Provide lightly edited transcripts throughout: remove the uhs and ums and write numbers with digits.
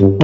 Good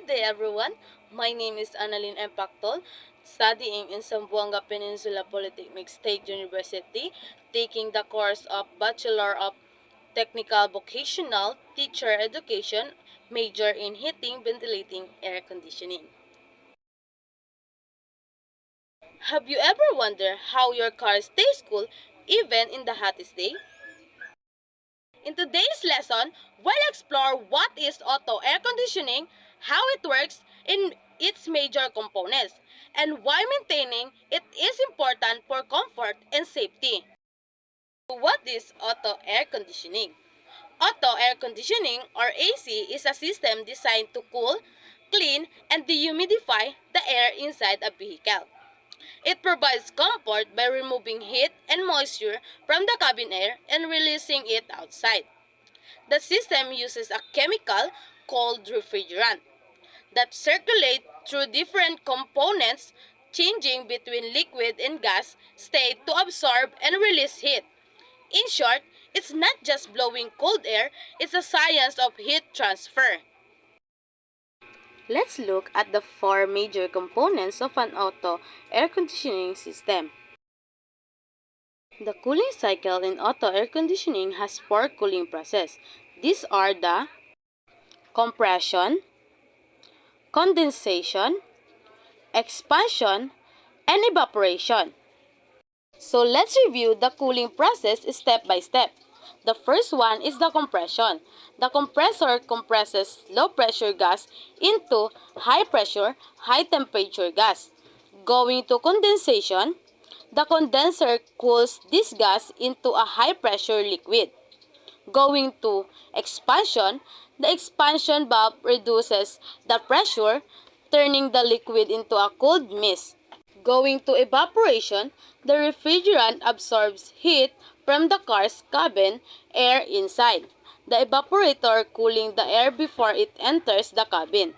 day, everyone. My name is Annalyn M. Pactol, studying in Zamboanga Peninsula Polytechnic State University, taking the course of Bachelor of Technical Vocational Teacher Education, major in Heating, Ventilating, Air Conditioning. Have you ever wondered how your car stays cool even in the hottest day? In today's lesson, we'll explore what is auto air conditioning, how it works in its major components, and why maintaining it is important for comfort and safety. What is auto air conditioning? Auto air conditioning, or AC, is a system designed to cool, clean, and dehumidify the air inside a vehicle. It provides comfort by removing heat and moisture from the cabin air and releasing it outside. The system uses a chemical called refrigerant that circulate through different components, changing between liquid and gas state to absorb and release heat. In short, it's not just blowing cold air, it's a science of heat transfer. Let's look at the four major components of an auto air conditioning system. The cooling cycle in auto air conditioning has four cooling processes. These are the compression, condensation, expansion, and evaporation. So let's review the cooling process step by step. The first one is the compression. The compressor compresses low pressure gas into high pressure, high temperature gas. Going to condensation, the condenser cools this gas into a high pressure liquid. Going to expansion, the expansion valve reduces the pressure, turning the liquid into a cold mist. Going to evaporation, the refrigerant absorbs heat from the car's cabin air inside the evaporator, cooling the air before it enters the cabin.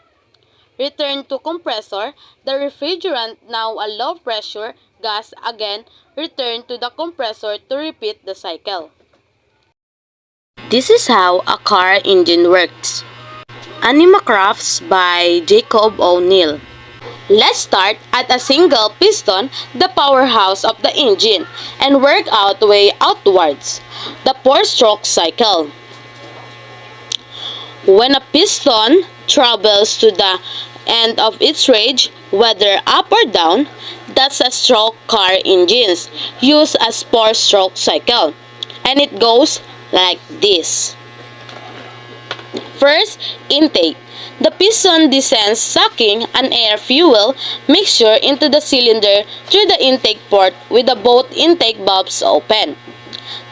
Return to compressor, the refrigerant, now a low pressure gas, again return to the compressor to repeat the cycle. This is how a car engine works. Anima Crafts by Jacob O'Neill. Let's start at a single piston, the powerhouse of the engine, and work our way outwards. The four-stroke cycle. When a piston travels to the end of its range, whether up or down, that's a stroke car engines use a four-stroke cycle, and it goes like this. First, intake. The piston descends, sucking an air-fuel mixture into the cylinder through the intake port with the both intake valves open.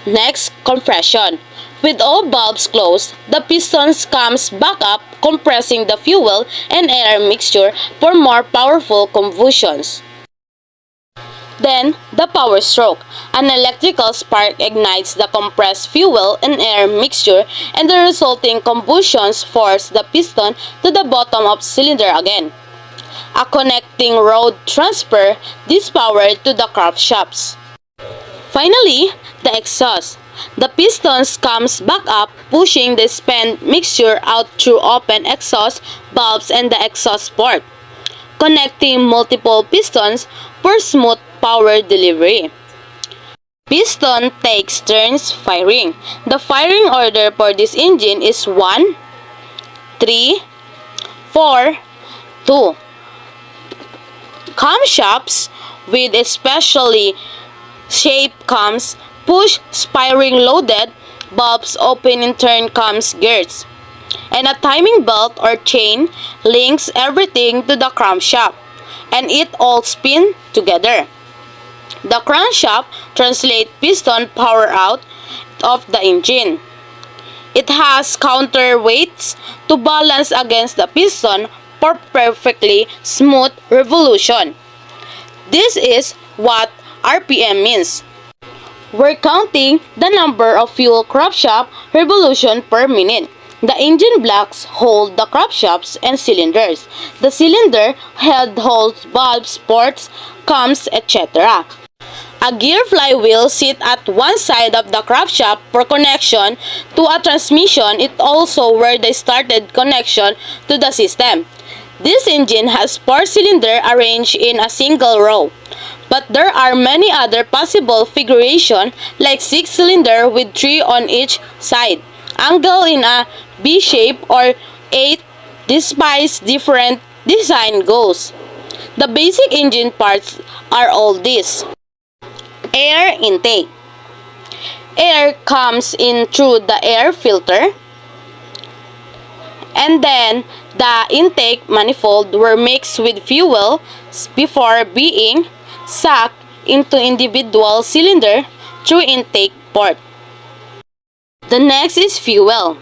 Next, compression. With all valves closed, the piston comes back up, compressing the fuel and air mixture for more powerful combustions. Then, the power stroke. An electrical spark ignites the compressed fuel and air mixture, and the resulting combustions force the piston to the bottom of cylinder again. A connecting rod transfer this power to the crankshafts. Finally, the exhaust. The pistons comes back up, pushing the spent mixture out through open exhaust valves and the exhaust port, connecting multiple pistons for smooth power delivery. Piston takes turns firing. The firing order for this engine is 1, 3, 4, 2. Camshafts with especially shaped cams push spring-loaded valves open in turn cams gears, and a timing belt or chain links everything to the crankshaft, and it all spin together. The crankshaft translates piston power out of the engine. It has counterweights to balance against the piston for perfectly smooth revolution. This is what RPM means. We're counting the number of fuel crankshaft revolution per minute. The engine blocks hold the crankshafts and cylinders. The cylinder head holds valves, ports, cams, etc. A gear flywheel sits at one side of the crankshaft for connection to a transmission. It also where the started connection to the system. This engine has 4 cylinders arranged in a single row. But there are many other possible configurations like 6 cylinders with 3 on each side, angled in a V shape or 8 despite different design goals. The basic engine parts are all these. Air intake. Air comes in through the air filter, and then the intake manifold were mixed with fuel before being sucked into individual cylinder through intake port. The next is fuel.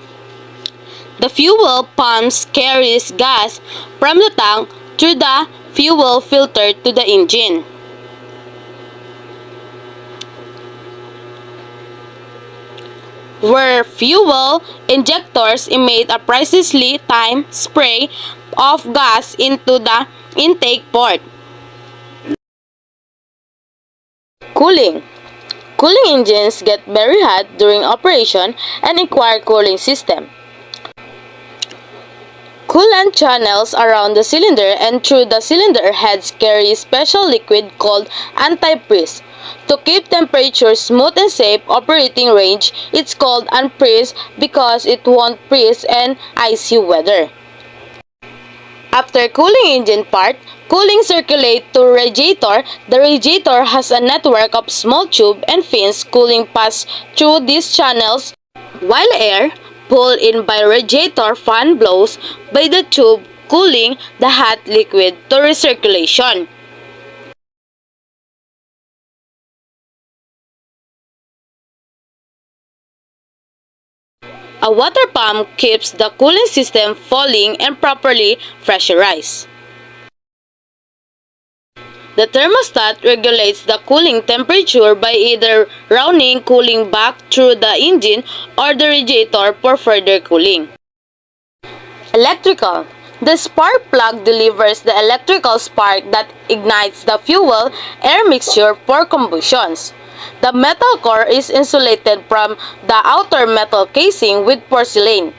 The fuel pumps carries gas from the tank through the fuel filter to the engine. Where fuel injectors emit a precisely timed spray of gas into the intake port. Cooling. Cooling engines get very hot during operation and require cooling system. Coolant channels around the cylinder and through the cylinder heads carry special liquid called antifreeze. To keep temperature smooth and safe operating range, it's called unfreeze because it won't freeze in icy weather. After cooling engine part, cooling circulate to radiator. The radiator has a network of small tube and fins. Cooling pass through these channels while air pulled in by radiator fan blows by the tube, cooling the hot liquid to recirculation. A water pump keeps the cooling system flowing and properly pressurized. The thermostat regulates the cooling temperature by either running cooling back through the engine or the radiator for further cooling. Electrical. The spark plug delivers the electrical spark that ignites the fuel-air mixture for combustions. The metal core is insulated from the outer metal casing with porcelain.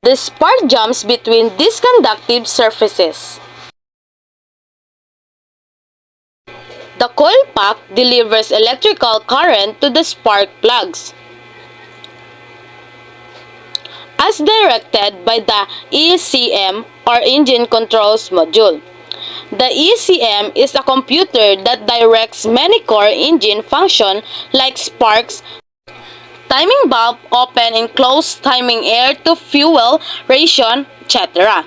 The spark jumps between these conductive surfaces. The coil pack delivers electrical current to the spark plugs, as directed by the ECM or Engine Controls Module. The ECM is a computer that directs many core engine functions like sparks, timing valve, open and close, timing air to fuel ration, etc.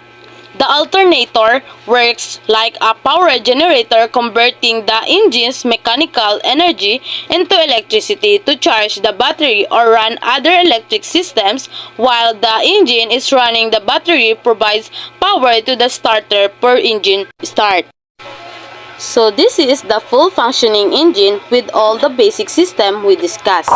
The alternator works like a power generator, converting the engine's mechanical energy into electricity to charge the battery or run other electric systems. While the engine is running, the battery provides power to the starter per engine start. So this is the full functioning engine with all the basic system we discussed.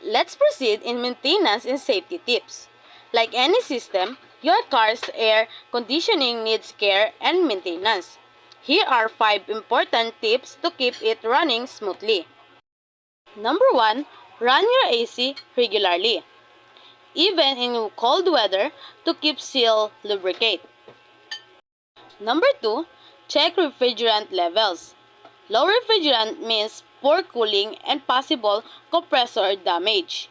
Let's proceed in maintenance and safety tips. Like any system, your car's air conditioning needs care and maintenance. Here are 5 important tips to keep it running smoothly. Number 1. Run your AC regularly, even in cold weather, to keep seal lubricate. Number 2. Check refrigerant levels. Low refrigerant means poor cooling and possible compressor damage.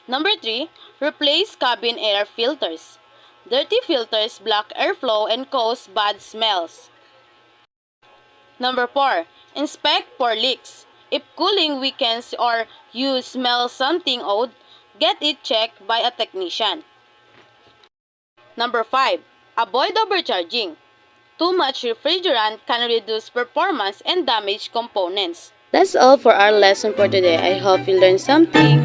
Number 3. Replace cabin air filters. Dirty filters block airflow and cause bad smells. Number 4. Inspect for leaks. If cooling weakens or you smell something odd, get it checked by a technician. Number 5. Avoid overcharging. Too much refrigerant can reduce performance and damage components. That's all for our lesson for today. I hope you learned something.